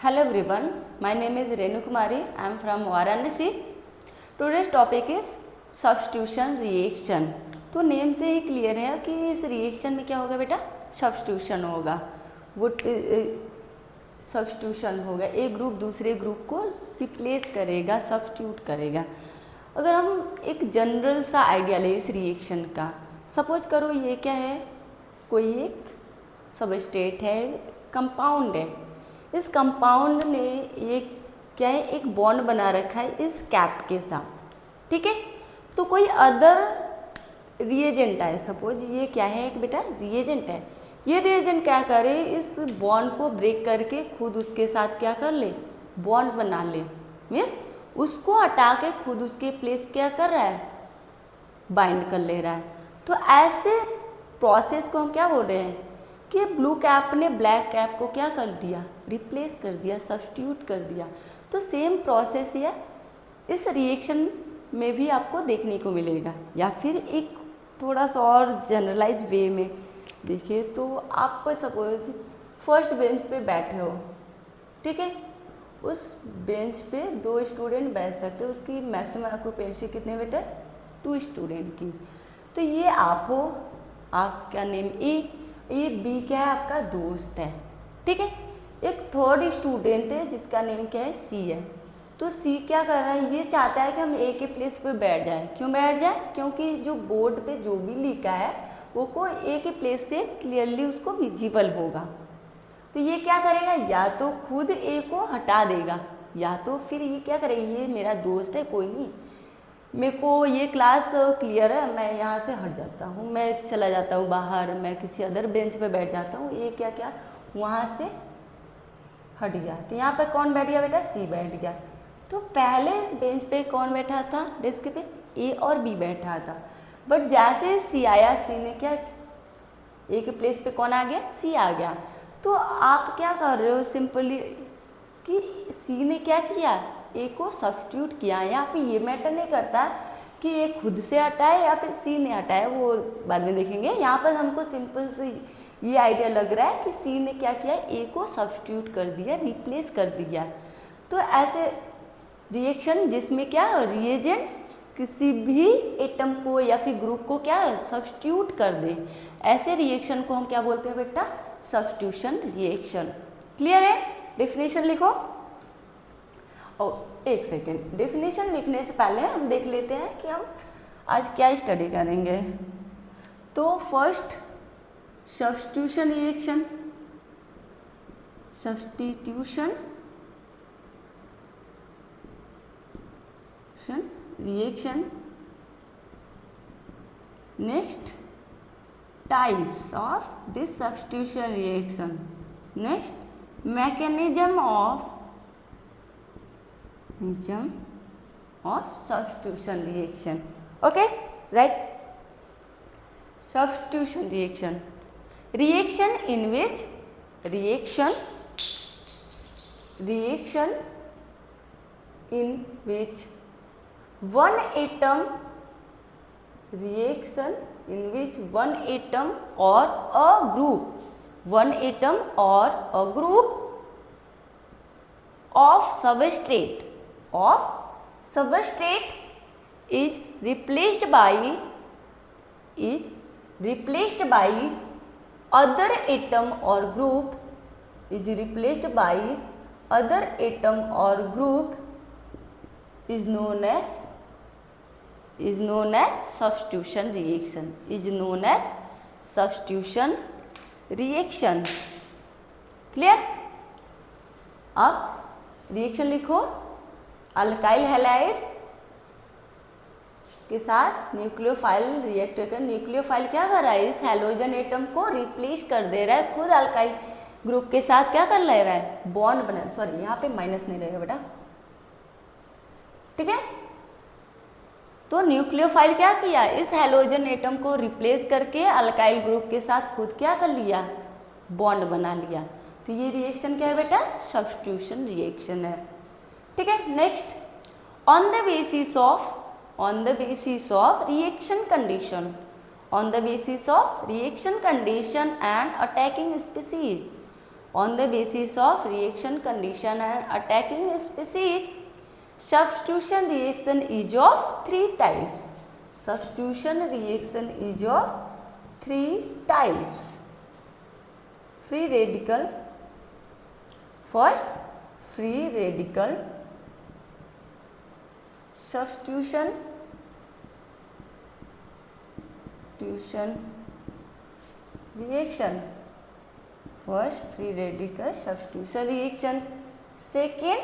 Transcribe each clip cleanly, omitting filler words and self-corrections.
Hello everyone, my name is Renu Kumari. I am from Varanasi. Today's topic is substitution reaction. तो name से ही clear है कि इस reaction में क्या होगा बेटा, सब्स्टिट्यूशन होगा। वुड सब्स्टिट्यूशन होगा, एक ग्रुप दूसरे ग्रुप को रिप्लेस करेगा, सब्स्टिट्यूट करेगा। अगर हम एक जनरल सा आइडिया लें इस रिएक्शन का, सपोज करो ये क्या है, कोई एक सबस्टेट है, कंपाउंड है। इस कंपाउंड ने ये क्या है, एक बॉन्ड बना रखा है इस कैप के साथ, ठीक है। तो कोई अदर रिएजेंट है, सपोज ये क्या है, एक बेटा रिएजेंट है। ये रिएजेंट क्या करे, इस बॉन्ड को ब्रेक करके खुद उसके साथ क्या कर ले, बॉन्ड बना ले। मीन्स उसको हटा के खुद उसके प्लेस क्या कर रहा है, बाइंड कर ले रहा है। तो ऐसे प्रोसेस को हम क्या बोल रहे हैं कि ब्लू कैप ने ब्लैक कैप को क्या कर दिया, रिप्लेस कर दिया, सब्स्टिट्यूट कर दिया। तो सेम प्रोसेस है इस रिएक्शन में भी आपको देखने को मिलेगा। या फिर एक थोड़ा सा और जनरलाइज वे में देखिए तो आप सपोज फर्स्ट बेंच पे बैठे हो, ठीक है। उस बेंच पे 2 स्टूडेंट बैठ सकते हो, उसकी मैक्सिमम ऑक्यूपेंसी कितने बेटा, 2 स्टूडेंट की। तो ये आप हो, आपका नेम ए, ये बी क्या है, आपका दोस्त है, ठीक है। एक थर्ड स्टूडेंट है जिसका नेम क्या है, सी है। तो सी क्या कर रहा है, ये चाहता है कि हम ए के प्लेस पे बैठ जाए। क्यों बैठ जाए, क्योंकि जो बोर्ड पे जो भी लिखा है वो को ए के प्लेस से क्लियरली उसको विजिबल होगा। तो ये क्या करेगा, या तो खुद ए को हटा देगा, या तो फिर ये क्या करेगा, ये मेरा दोस्त है, कोई नहीं, मेरे को ये क्लास क्लियर है, मैं यहाँ से हट जाता हूँ, मैं चला जाता हूँ बाहर, मैं किसी अदर बेंच पे बैठ जाता हूँ। ये क्या क्या वहाँ से हट गया। तो यहाँ पे कौन बैठ गया बेटा, सी बैठ गया। तो पहले इस बेंच पे कौन बैठा था, डेस्क पे ए और बी बैठा था। बट जैसे सी आया, सी ने क्या, ए के प्लेस पे कौन आ गया, सी आ गया। तो आप क्या कर रहे हो, सिंपली कि सी ने क्या किया, ए को सब्स्टिट्यूट किया। यहाँ पे ये मैटर नहीं करता कि ए खुद से हटाए या फिर सी ने हटाया, वो बाद में देखेंगे। यहाँ पर हमको सिंपल से ये आइडिया लग रहा है कि सी ने क्या किया, ए को सब्स्टिट्यूट कर दिया, रिप्लेस कर दिया। तो ऐसे रिएक्शन जिसमें क्या रिएजेंट्स किसी भी एटम को या फिर ग्रुप को क्या सब्स्टिट्यूट कर दे, ऐसे रिएक्शन को हम क्या बोलते हैं बेटा, सब्स्टिट्यूशन रिएक्शन। क्लियर है। डेफिनेशन लिखो। और एक सेकेंड, डेफिनेशन लिखने से पहले हम देख लेते हैं कि हम आज क्या स्टडी करेंगे। तो first substitution reaction, substitution reaction. Next types of this substitution reaction. Next mechanism of substitution reaction. Okay, right? Substitution reaction in which reaction in which one atom or a group of substrate is replaced by other atom or group is known as substitution reaction. Clear? अब reaction लिखो। Alkyl halide के साथ nucleophile react कर, nucleophile क्या कर रहा है, इस हैलोजन एटम को रिप्लेस कर दे रहा है, खुद अल्काइल ग्रुप के साथ क्या कर ले रहा है, बॉन्ड बना। सॉरी, यहाँ पे माइनस नहीं रहेगा बेटा, ठीक है। तो न्यूक्लियोफाइल क्या किया, इस हैलोजन एटम को रिप्लेस करके अल्काइल ग्रुप के साथ खुद क्या कर लिया, बॉन्ड बना लिया। तो ये रिएक्शन क्या है बेटा, सब्स्टिट्यूशन रिएक्शन है, ठीक है। Next, on the basis of reaction condition and attacking species, on the basis of reaction condition and attacking species. Substitution reaction is of three types. Substitution reaction is of three types. Free radical. First, free radical substitution reaction. First, free radical substitution reaction. Second,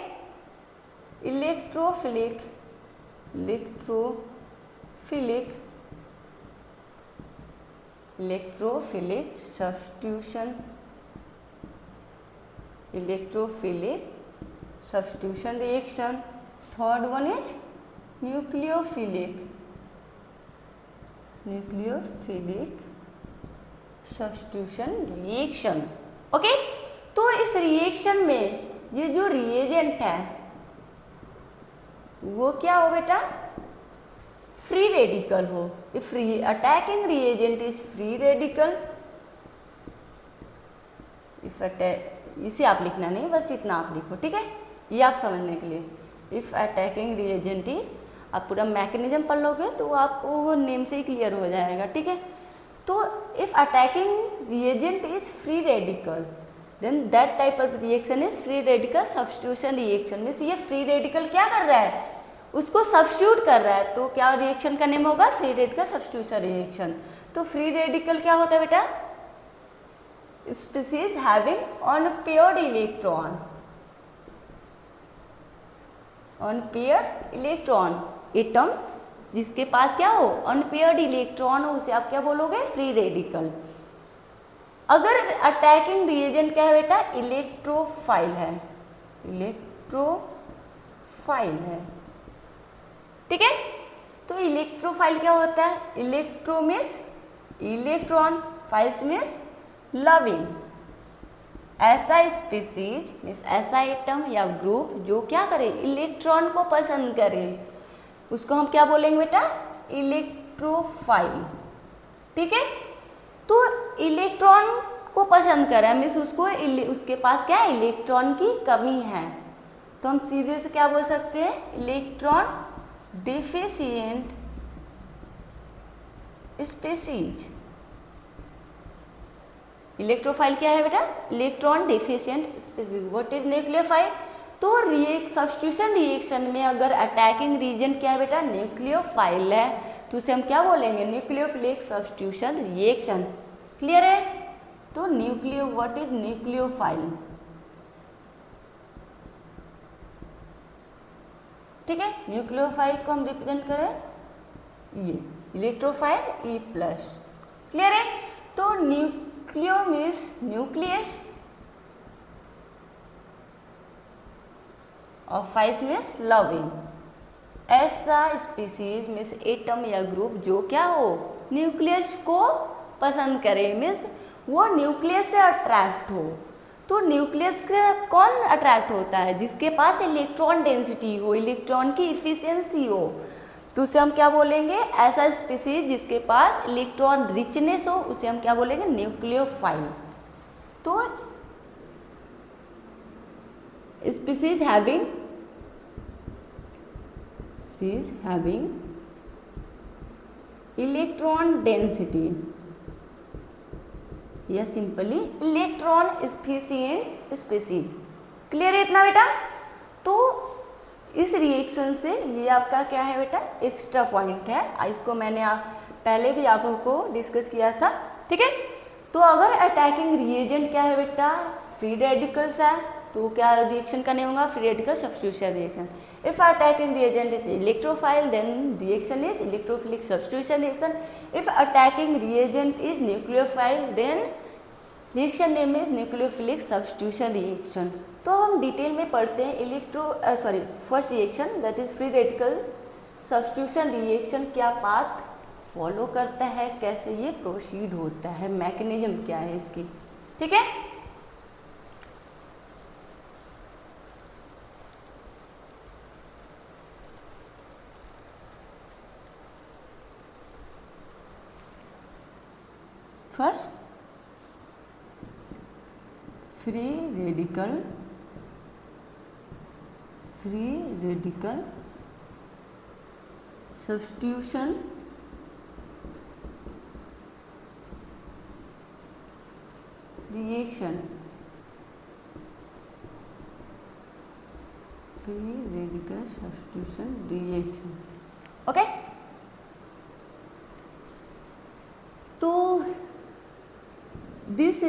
electrophilic substitution reaction. Third one is nucleophilic substitution reaction. Okay, तो इस reaction में ये जो reagent है वो क्या हो बेटा, फ्री रेडिकल हो. If attacking reagent is free radical, if इसे आप लिखना नहीं, बस इतना आप लिखो, ठीक है, ये आप समझने के लिए. इफ अटैकिंग रिएजेंट इज, आप पूरा मैकेनिज्म पढ़ लोगे तो आपको वो नेम से ही क्लियर हो जाएगा, ठीक है. तो if attacking reagent is free radical then that type of reaction is free radical substitution reaction. Means ये फ्री रेडिकल क्या कर रहा है, उसको सब्स्टिट्यूट कर रहा है, तो क्या रिएक्शन का नेम होगा, फ्री रेडिकल सब्स्टिट्यूशन रिएक्शन. तो फ्री रेडिकल क्या होता है बेटा, species having unpaired electron atom जिसके पास क्या हो, अनपेयर्ड इलेक्ट्रॉन हो, उसे आप क्या बोलोगे, फ्री रेडिकल. अगर अटैकिंग रिएजेंट क्या है बेटा, इलेक्ट्रोफाइल है, ठीक है. तो इलेक्ट्रोफाइल क्या होता है, electro means electron, files means loving. ऐसा स्पीसीज मीन्स ऐसा एटम या ग्रुप जो क्या करे, इलेक्ट्रॉन को पसंद करे, उसको हम क्या बोलेंगे बेटा, इलेक्ट्रोफाइल, ठीक है. तो इलेक्ट्रॉन को पसंद कर रहा है मीन्स उसके पास क्या है, इलेक्ट्रॉन की कमी है, तो हम सीधे से क्या बोल सकते हैं, इलेक्ट्रॉन डिफिशिएंट स्पीसीज. इलेक्ट्रोफाइल क्या है बेटा, electron deficient species. What is nucleophile, तो सब्स्टिट्यूशन रिएक्शन में अगर अटैकिंग रीजन क्या है बेटा, न्यूक्लियोफाइल है, तो उसे हम क्या बोलेंगे, न्यूक्लियोफिलिक सब्स्टिट्यूशन रिएक्शन. क्लियर है. तो व्हाट इज न्यूक्लियोफाइल, ठीक है. न्यूक्लियोफाइल को हम रिप्रेजेंट करें ये इलेक्ट्रोफाइल E+. क्लियर है. तो न्यूक्लियो मीन्स न्यूक्लियस और फाइल्स मीन्स लविंग. ऐसा स्पीसीज मीन्स एटम या ग्रुप जो क्या हो, न्यूक्लियस को पसंद करे, मीन्स वो न्यूक्लियस से अट्रैक्ट हो. तो न्यूक्लियस से कौन अट्रैक्ट होता है, जिसके पास इलेक्ट्रॉन डेंसिटी हो, इलेक्ट्रॉन की इफिशियंसी हो, तो उसे हम क्या बोलेंगे, ऐसा स्पीसीज जिसके पास इलेक्ट्रॉन रिचनेस हो, उसे हम क्या बोलेंगे, न्यूक्लियोफाइल. तो स्पीसीज हैविंग इलेक्ट्रॉन डेंसिटी या simply electron efficient species. Clear है इतना बेटा. तो इस रिएक्शन से ये आपका क्या है बेटा, एक्स्ट्रा पॉइंट है, इसको मैंने पहले भी आपको डिस्कस किया था, ठीक है. तो अगर अटैकिंग रिएजेंट क्या है बेटा, फ्री रेडिकल्स है, तो क्या रिएक्शन का नेम होगा, free radical substitution reaction. If attacking reagent is electrophile then reaction is electrophilic substitution reaction. If attacking reagent is nucleophile then reaction name is nucleophilic substitution reaction. तो अब हम detail में पढ़ते हैं first reaction that is free radical substitution reaction. क्या path follow करता है, कैसे ये प्रोसीड होता है, मैकेनिज्म क्या है इसकी, ठीक है. Free radical substitution reaction, free radical substitution reaction. Okay, तो this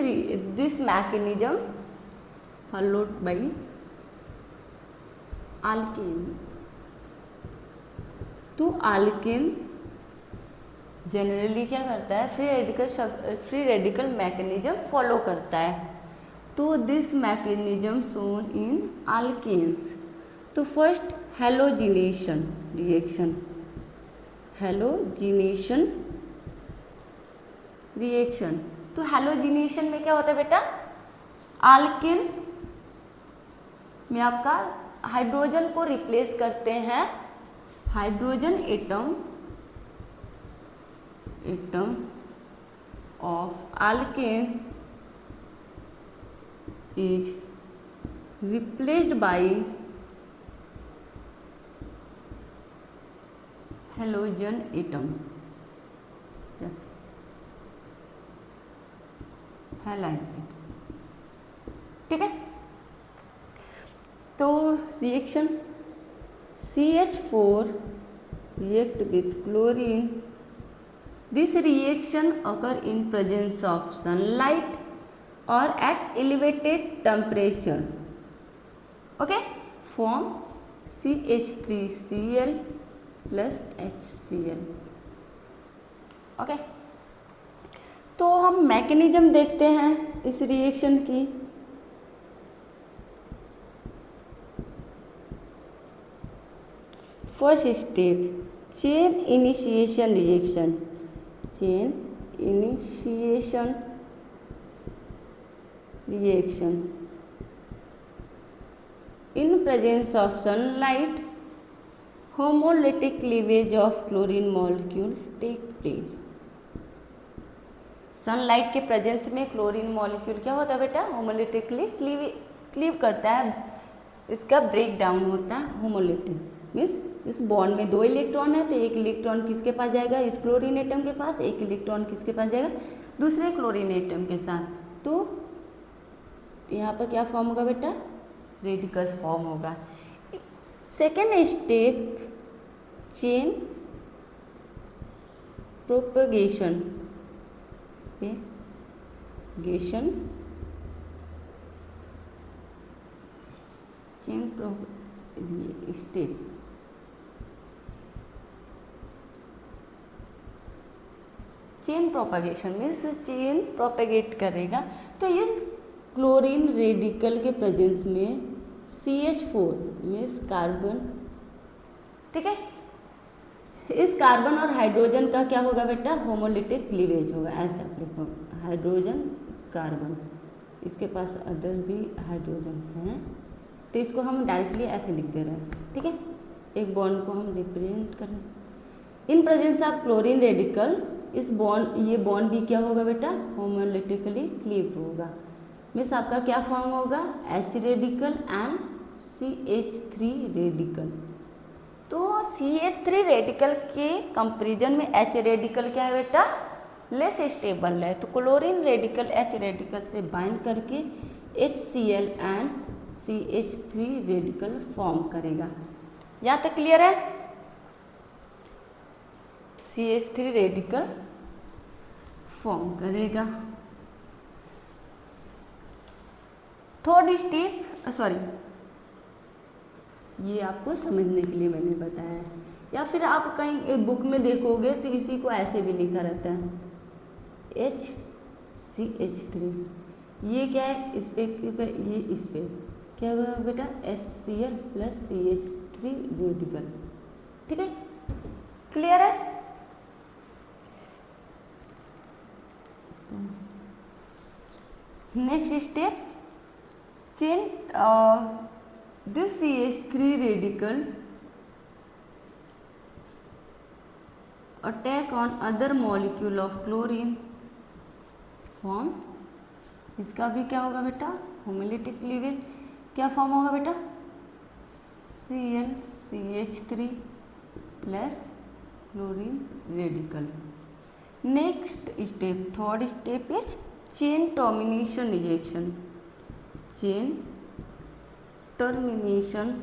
mechanism followed by alkene। तो alkene जनरली क्या करता है, फ्री रेडिकल मैकेनिज्म फॉलो करता है। तो this mechanism shown in alkenes। तो फर्स्ट हेलोजिनेशन रिएक्शन। तो हेलोजिनेशन में क्या होता है बेटा, आल्केन में आपका हाइड्रोजन को रिप्लेस करते हैं, hydrogen atom of Alcaine is replaced by halogen atom, halide. ठीक है, तो reaction CH4 react with chlorine। This reaction occur in presence of sunlight or at elevated temperature। Okay, form CH3Cl plus HCl। Okay, तो हम mechanism देखते हैं इस reaction की। First step, chain initiation reaction in presence of sunlight, homolytic cleavage of chlorine molecule take place. Sunlight के presence में chlorine molecule क्या होता है बेटा, होमोलिटिकली क्लीव करता है, इसका ब्रेक डाउन होता है। होमोलिटिक मीन्स इस बॉन्ड में 2 इलेक्ट्रॉन है, तो एक इलेक्ट्रॉन किसके पास जाएगा, इस क्लोरीन एटम के पास, एक इलेक्ट्रॉन किसके पास जाएगा, दूसरे क्लोरीन एटम के साथ। तो यहाँ पर क्या फॉर्म होगा बेटा, रेडिकल्स फॉर्म होगा। Second step, chain propagation step. Chain propagation means chain propagate करेगा। तो ये क्लोरीन रेडिकल के प्रेजेंस में CH4 मीन्स कार्बन, ठीक है, इस कार्बन और हाइड्रोजन का क्या होगा बेटा, होमोलिटिक क्लीवेज होगा। ऐसा आप लिखो, हाइड्रोजन कार्बन, इसके पास अदर भी हाइड्रोजन है, तो इसको हम डायरेक्टली ऐसे लिख दे रहे हैं। ठीक है, एक बॉन्ड को हम रिप्रेजेंट कर रहे हैं in presence of chlorine radical. इस बॉन्ड, ये बॉन्ड भी क्या होगा बेटा, होमोलिटिकली क्लीव होगा। मीन्स आपका क्या फॉर्म होगा, H radical and CH3 radical. तो CH3 रेडिकल के कंपेरिजन में H रेडिकल क्या है बेटा, लेस स्टेबल है। तो क्लोरीन रेडिकल H रेडिकल से बाइंड करके HCl and CH3 radical form करेगा। यहाँ तक क्लियर है, CH3 रेडिकल फॉर्म करेगा। थर्ड स्टेप, सॉरी, ये आपको समझने के लिए मैंने बताया है, या फिर आप कहीं बुक में देखोगे तो इसी को ऐसे भी लिखा रहता है HCH3। ये क्या है, इस पे ये इस पे क्या होगा बेटा, HCl प्लस CH3 रेडिकल। ठीक है, क्लियर है। Next step, chain this CH3 radical attack on other molecule of chlorine form, इसका भी क्या होगा बेटा, होमोलिटिक क्लीवेज क्या फॉर्म होगा बेटा, CnCH3 plus chlorine radical. Next step, third step is chain termination reaction. Chain termination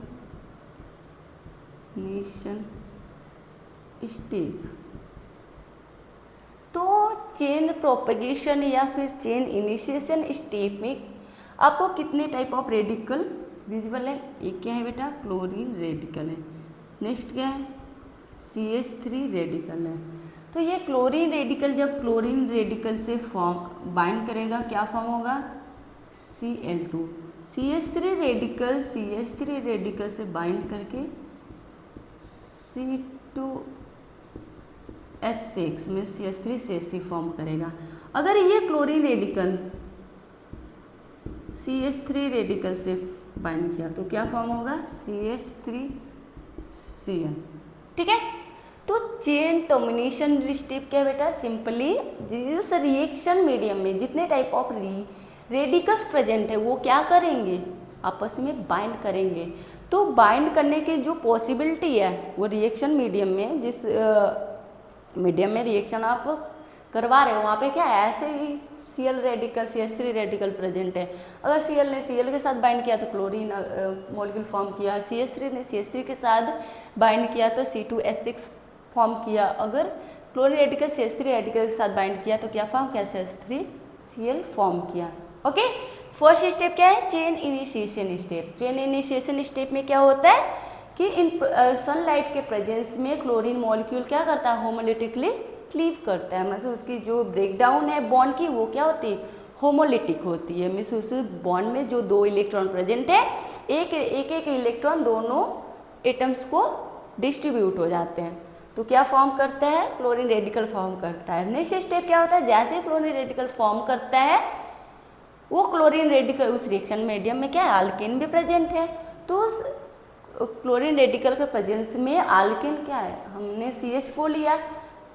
step. तो chain propagation या फिर चेन इनिशिएशन स्टेप में आपको कितने टाइप ऑफ रेडिकल विजिबल है? एक क्या है बेटा, क्लोरीन रेडिकल है। नेक्स्ट क्या है, CH3 रेडिकल है। तो ये क्लोरीन रेडिकल जब क्लोरीन रेडिकल से फॉर्म बाइंड करेगा क्या फॉर्म होगा, Cl2। CH3 रेडिकल से बाइंड करके C2H6 में CH3 फॉर्म करेगा। अगर ये क्लोरीन रेडिकल CH3 रेडिकल से बाइंड किया तो क्या फॉर्म होगा, CH3Cl। ठीक है। तो चेन टर्मिनेशन स्टेप क्या है बेटा, सिंपली जिस रिएक्शन मीडियम में जितने टाइप ऑफ रेडिकल्स प्रेजेंट है वो क्या करेंगे, आपस में बाइंड करेंगे। तो बाइंड करने की जो पॉसिबिलिटी है वो रिएक्शन मीडियम में, जिस मीडियम में रिएक्शन आप करवा रहे हो वहाँ पे क्या है, ऐसे ही Cl radical CH3 radical present है। अगर Cl ने Cl के साथ बाइंड किया तो क्लोरीन मॉलिक्यूल फॉर्म किया, CH3 ने CH3 के साथ बाइंड किया तो C2H6 फॉर्म किया। अगर क्लोरीन रेडिकल CH3 रेडिकल के साथ बाइंड किया तो क्या फॉर्म किया, CH3Cl फॉर्म किया। ओके, फर्स्ट स्टेप क्या है, chain initiation step. Chain initiation step में क्या होता है कि इन सनलाइट के प्रेजेंस में क्लोरीन मॉलिक्यूल क्या करता है, होमोलिटिकली क्लीव करता है। मतलब उसकी जो ब्रेकडाउन है बॉन्ड की वो क्या होती है, होमोलिटिक होती है। मीन्स उस बॉन्ड में जो दो इलेक्ट्रॉन प्रेजेंट है, एक इलेक्ट्रॉन दोनों एटम्स को डिस्ट्रीब्यूट हो जाते हैं तो क्या फॉर्म करता है, क्लोरीन रेडिकल फॉर्म करता है। नेक्स्ट स्टेप क्या होता है, जैसे क्लोरीन रेडिकल फॉर्म करता है वो क्लोरीन रेडिकल उस रिएक्शन मीडियम में क्या है, आल्केन भी प्रेजेंट है। तो उस क्लोरीन रेडिकल के प्रेजेंस में आल्केन क्या है, हमने CH4 लिया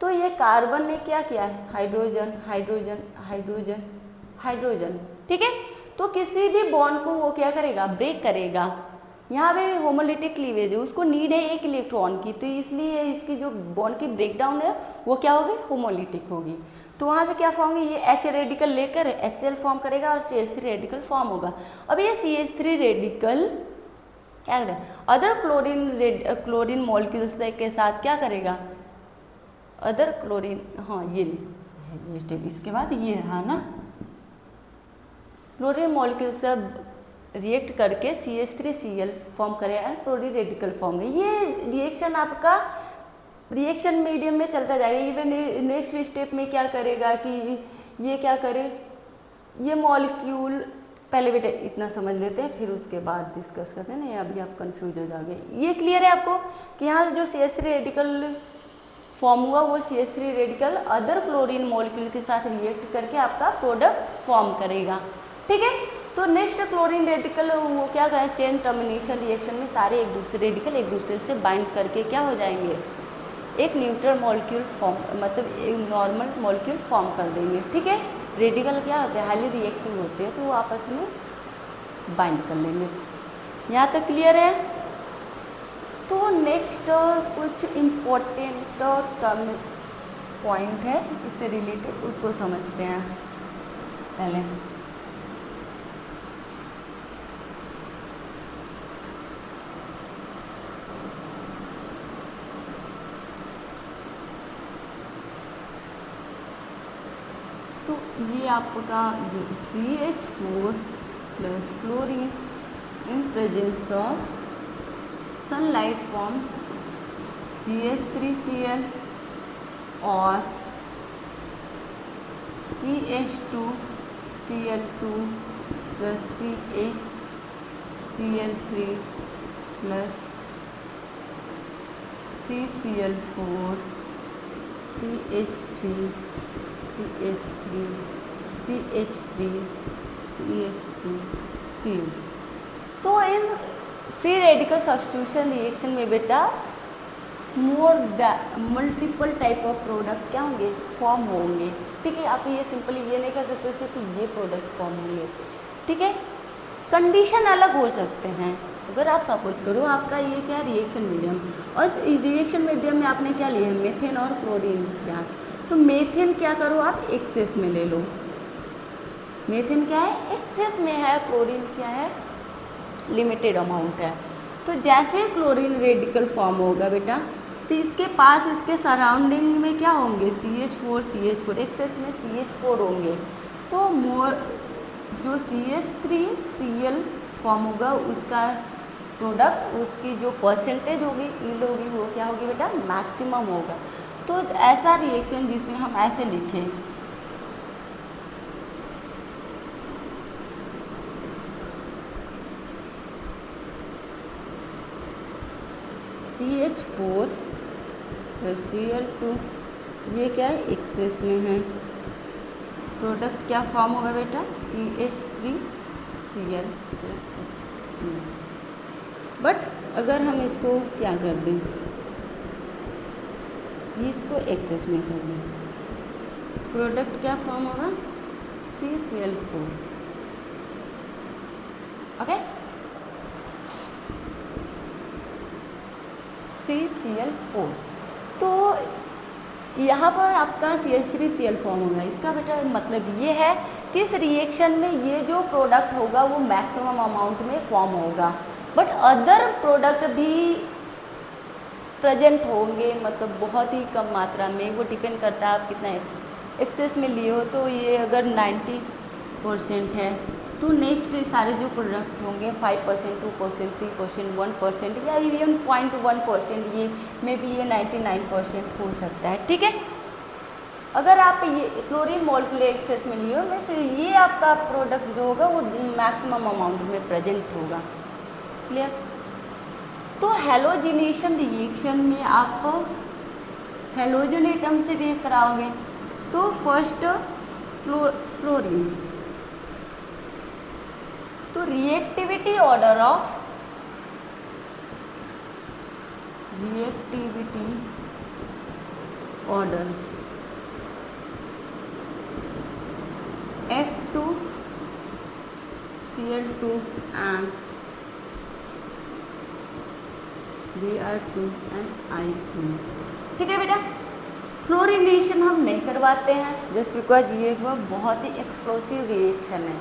तो ये कार्बन ने क्या किया है, हाइड्रोजन हाइड्रोजन हाइड्रोजन हाइड्रोजन। ठीक है, तो किसी भी बॉन्ड को वो क्या करेगा, ब्रेक करेगा। यहाँ पे होमोलिटिक क्लीवेज है, उसको नीड है एक इलेक्ट्रॉन की, तो इसलिए इसकी जो बॉन्ड की ब्रेकडाउन है वो क्या होगी, होमोलिटिक होगी। तो वहाँ से क्या फॉर्म होगी, ये H रेडिकल लेकर HCl फॉर्म करेगा और CH3 रेडिकल फॉर्म होगा। अब ये CH3 रेडिकल क्या करेगा, अदर क्लोरीन मॉलिक्यूल्स के साथ क्या करेगा, अदर क्लोरीन, हाँ ये स्टेप, इसके बाद ये रहा ना, क्लोरीन मॉलिक्यूल से रिएक्ट करके CH3Cl फॉर्म करेगा एंड क्लोरीन रेडिकल फॉर्म है। ये रिएक्शन आपका रिएक्शन मीडियम में चलता जाएगा। इवन नेक्स्ट स्टेप में क्या करेगा कि ये क्या करे, ये मॉलिक्यूल, पहले बेटे इतना समझ लेते हैं फिर उसके बाद डिस्कस करते हैं ना, अभी आप कंफ्यूज हो जाओगे। ये क्लियर है आपको कि यहाँ जो CH3 रेडिकल फॉर्म हुआ वो CH3 radical other chlorine molecule के साथ रिएक्ट करके आपका प्रोडक्ट फॉर्म करेगा। ठीक है, तो नेक्स्ट क्लोरीन रेडिकल वो क्या करें, चेन टर्मिनेशन रिएक्शन में सारे एक दूसरे रेडिकल एक दूसरे से बाइंड करके क्या हो जाएंगे, एक न्यूट्रल मॉलिक्यूल फॉर्म, मतलब एक नॉर्मल मॉलिक्यूल फॉर्म कर देंगे। ठीक है, रेडिकल क्या होते हैं, हाईली रिएक्टिव होते हैं, तो वो आपस में बाइंड कर लेंगे। यहाँ तक क्लियर है। तो नेक्स्ट कुछ इम्पोर्टेंट टर्म पॉइंट है इससे रिलेटेड, उसको समझते हैं पहले। तो ये आपका जो CH4 plus chlorine in presence of sunlight forms CH3Cl और CH2Cl2 plus CH3 plus CCl4 CH3 CH3 CH3 CH2 Cl। तो in free radical substitution reaction में बेटा मल्टीपल टाइप ऑफ प्रोडक्ट क्या होंगे, फॉर्म होंगे। ठीक है, आप ये सिंपली ये नहीं कर सकते सिर्फ ये प्रोडक्ट फॉर्म होंगे। ठीक है, कंडीशन अलग हो सकते हैं। अगर आप सपोज करो आपका ये क्या रिएक्शन मीडियम, और इस रिएक्शन मीडियम में आपने क्या लिया है, मेथेन और क्लोरीन गैस, तो मेथेन क्या करो आप एक्सेस में ले लो, मेथेन क्या है एक्सेस में है, क्लोरीन क्या है लिमिटेड अमाउंट है। तो जैसे क्लोरीन रेडिकल फॉर्म होगा बेटा, तो इसके पास इसके सराउंडिंग में क्या होंगे CH4 एक्सेस में CH4 होंगे, तो मोर जो CH3Cl फॉर्म होगा उसका प्रोडक्ट, उसकी जो परसेंटेज होगी ईल्ड होगी वो क्या होगी बेटा मैक्सिमम होगा। तो ऐसा रिएक्शन जिसमें हम ऐसे लिखें CH4 Cl2, ये क्या है एक्सेस में है, प्रोडक्ट क्या फॉर्म होगा बेटा CH3Cl। बट अगर हम इसको क्या कर दें, इसको एक्सेस में कर दें, प्रोडक्ट क्या फॉर्म होगा CCl4। Okay, CCl4। तो यहाँ पर आपका CH3Cl फॉर्म होगा, इसका बेटा मतलब ये है कि इस रिएक्शन में ये जो प्रोडक्ट होगा वो मैक्सिमम अमाउंट में फॉर्म होगा, बट अदर प्रोडक्ट भी प्रेजेंट होंगे, मतलब बहुत ही कम मात्रा में, वो डिपेंड करता है आप कितना एक्सेस में लिए हो। तो ये अगर 90% है तो नेक्स्ट सारे जो प्रोडक्ट होंगे 5%, 2%, 3%, 1% या इवन 0.1%, ये मे बी ये 99% हो सकता है। ठीक है, अगर आप ये क्लोरीन मोलेक्युलर एक्सेस में लिए हो, वैसे ये आपका प्रोडक्ट जो होगा वो मैक्सिमम अमाउंट में प्रेजेंट होगा। क्लियर? तो हैलोजिनेशन रिएक्शन में आप हैलोजन एटम से रिएक्ट कराओगे, तो फर्स्ट फ्लोरीन, तो reactivity order of F2Cl2 and Br2 and I2। ठीक है बेटा, फ्लोरिनेशन हम नहीं करवाते हैं जस्ट बिकॉज ये बहुत ही एक्सप्लोसिव रिएक्शन है,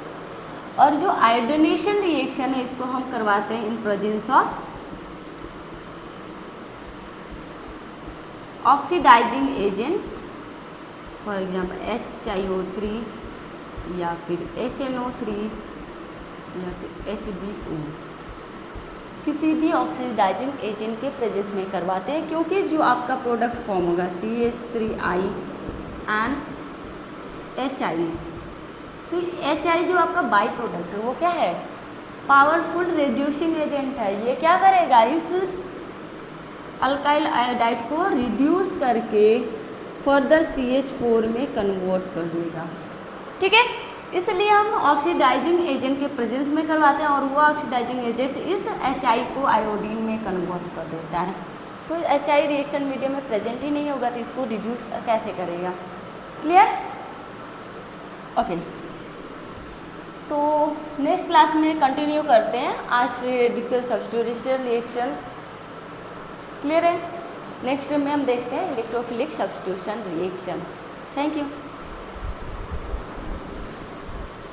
और जो आयोडीनेशन रिएक्शन है इसको हम करवाते हैं in presence of oxidizing agent, for example HiO3 या फिर HNO3 या फिर HGO, किसी भी ऑक्सीडाइजिंग एजेंट के प्रेजेंस में करवाते हैं, क्योंकि जो आपका प्रोडक्ट फॉर्म होगा CH3I एंड HI, तो HI जो आपका बाई प्रोडक्ट है वो क्या है पावरफुल रिड्यूसिंग एजेंट है। ये क्या करेगा, इस अल्काइल आयोडाइड को रिड्यूस करके फर्दर CH4 में कन्वर्ट कर देगा। ठीक है, इसलिए हम ऑक्सीडाइजिंग एजेंट के प्रेजेंस में करवाते हैं, और वो ऑक्सीडाइजिंग एजेंट इस HI को आयोडीन में कन्वर्ट कर देता है। तो HI रिएक्शन मीडियम में प्रेजेंट ही नहीं होगा, तो इसको रिड्यूस कैसे करेगा। क्लियर? ओके, तो नेक्स्ट क्लास में कंटिन्यू करते हैं आज free radical substitution reaction. Clear है? नेक्स्ट में हम देखते हैं electrophilic substitution reaction. Thank you.